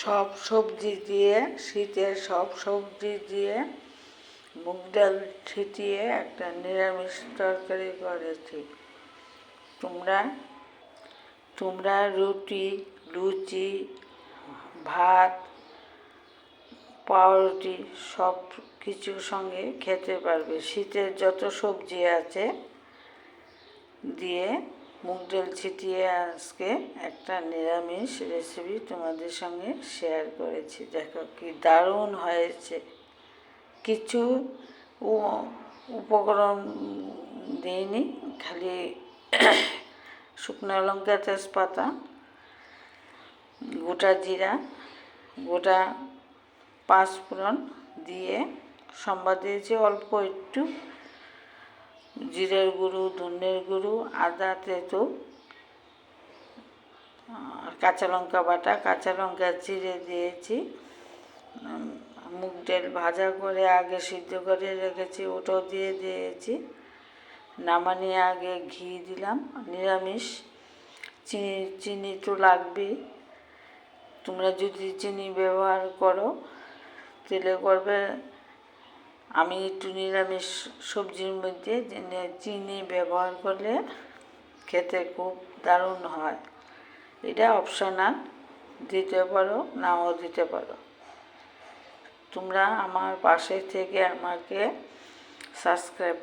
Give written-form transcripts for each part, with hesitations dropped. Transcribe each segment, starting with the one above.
সব সবজি দিয়ে, শীতের সব সবজি দিয়ে মুগ ডাল ছিটিয়ে একটা নিরামিষ তরকারি করেছি। তোমরা তোমরা রুটি, লুচি, ভাত, পাউরুটি সব কিছুর সঙ্গে খেতে পারবে। শীতের যত সবজি আছে দিয়ে মুগ ডাল ছিটিয়ে আজকে একটা নিরামিষ রেসিপি তোমাদের সঙ্গে শেয়ার করেছি। দেখো কি দারুণ হয়েছে। কিছু উপকরণ দিইনি, খালি শুকনো লঙ্কা, তেজপাতা, গোটা জিরা, গোটা পাঁচফোড়ন দিয়ে সম্বাদ দিয়েছি অল্প একটু জিরের গুঁড়ো, ধনের গুঁড়ো, আদা, তেঁতুল, কাঁচা লঙ্কা বাটা, কাঁচা লঙ্কা চিড়ে দিয়েছি। মুগ ডাল ভাজা করে আগে সিদ্ধ করে রেখেছি, ওটাও দিয়ে দিয়েছি। নামানিয়ে আগে ঘি দিলাম। নিরামিষ, চিনি তো লাগবেই। তোমরা যদি চিনি ব্যবহার করো তাহলে করবে। আমি একটু নিরামিষ সবজির মধ্যে চিনি ব্যবহার করলে খেতে খুব দারুণ হয়। এটা অপশনাল, দিতে পারো নাও দিতে পারো। তোমরা আমার পাশে থেকে আমাকে সাবস্ক্রাইব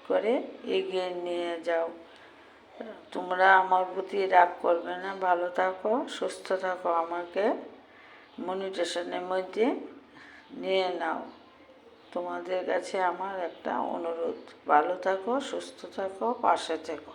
করে এগিয়ে নিয়ে যাও। তোমরা আমার প্রতি রাগ করবে না। ভালো থাকো, সুস্থ থাকো, আমাকে মনিটেশনের মধ্যে নিয়ে নাও। তোমাদের কাছে আমার একটা অনুরোধ, ভালো থাকো, সুস্থ থাকো, পাশে থেকো।